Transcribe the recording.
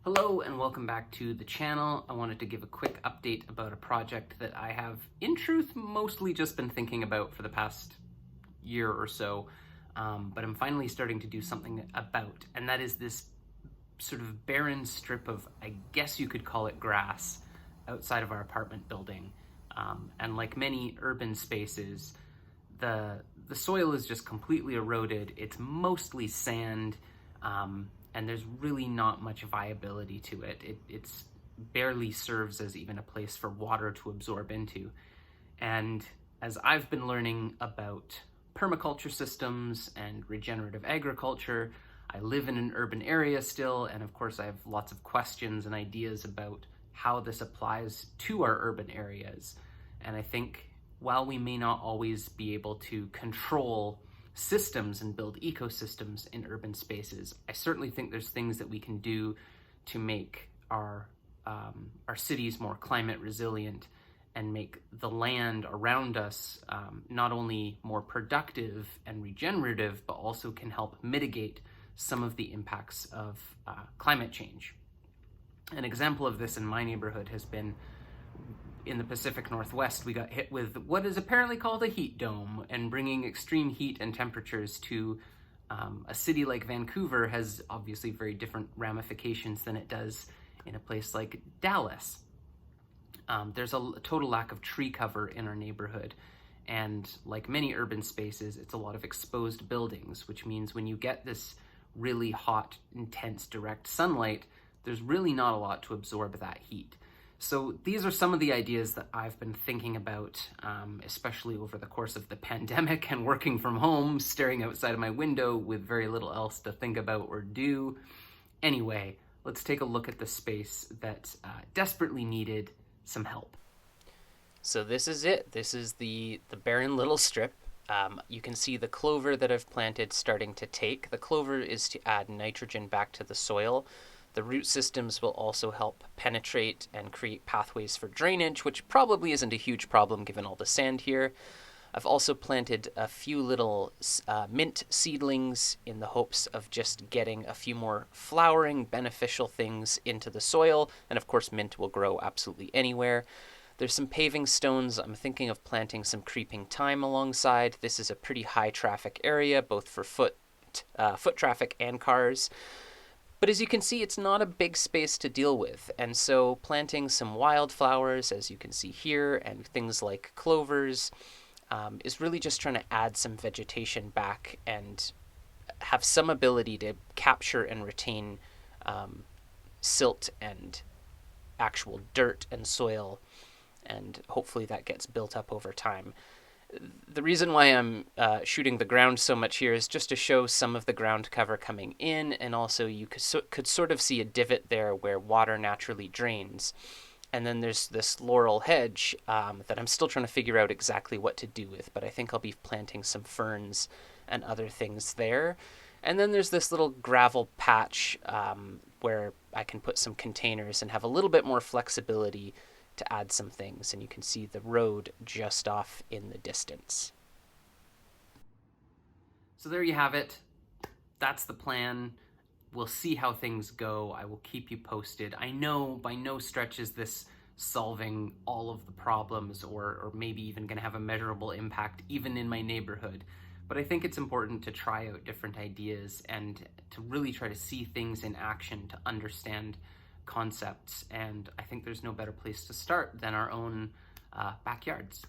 Hello and welcome back to the channel. I wanted to give a quick update about a project that I have, in truth, mostly just been thinking about for the past year or so, but I'm finally starting to do something about, and that is this sort of barren strip of, I guess you could call it grass, outside of our apartment building. And like many urban spaces, the soil is just completely eroded. It's mostly sand, and there's really not much viability to it. It's barely serves as even a place for water to absorb into. And as I've been learning about permaculture systems and regenerative agriculture, I live in an urban area still, and of course I have lots of questions and ideas about how this applies to our urban areas. And I think while we may not always be able to control systems and build ecosystems in urban spaces, I certainly think there's things that we can do to make our cities more climate resilient and make the land around us not only more productive and regenerative, but also can help mitigate some of the impacts of climate change. An example of this in my neighborhood has been in the Pacific Northwest. We got hit with what is apparently called a heat dome, and bringing extreme heat and temperatures to a city like Vancouver has obviously very different ramifications than it does in a place like Dallas. There's a total lack of tree cover in our neighborhood, and like many urban spaces, it's a lot of exposed buildings, which means when you get this really hot, intense, direct sunlight, there's really not a lot to absorb that heat. So these are some of the ideas that I've been thinking about, especially over the course of the pandemic and working from home, staring outside of my window with very little else to think about or do. Anyway, let's take a look at the space that desperately needed some help. So this is it. This is the barren little strip. You can see the clover that I've planted starting to take. The clover is to add nitrogen back to the soil. The root systems will also help penetrate and create pathways for drainage, which probably isn't a huge problem given all the sand here. I've also planted a few little mint seedlings in the hopes of just getting a few more flowering, beneficial things into the soil. And of course, mint will grow absolutely anywhere. There's some paving stones. I'm thinking of planting some creeping thyme alongside. This is a pretty high traffic area, both for foot traffic and cars. But as you can see, it's not a big space to deal with, and so planting some wildflowers, as you can see here, and things like clovers, is really just trying to add some vegetation back and have some ability to capture and retain silt and actual dirt and soil, and hopefully that gets built up over time. The reason why I'm shooting the ground so much here is just to show some of the ground cover coming in, and also you could sort of see a divot there where water naturally drains. And then there's this laurel hedge that I'm still trying to figure out exactly what to do with, but I think I'll be planting some ferns and other things there. And then there's this little gravel patch where I can put some containers and have a little bit more flexibility to add some things, and you can see the road just off in the distance. So there you have it. That's the plan. We'll see how things go. I will keep you posted. I know by no stretch is this solving all of the problems or maybe even going to have a measurable impact even in my neighborhood. But I think it's important to try out different ideas and to really try to see things in action to understand concepts, and I think there's no better place to start than our own backyards.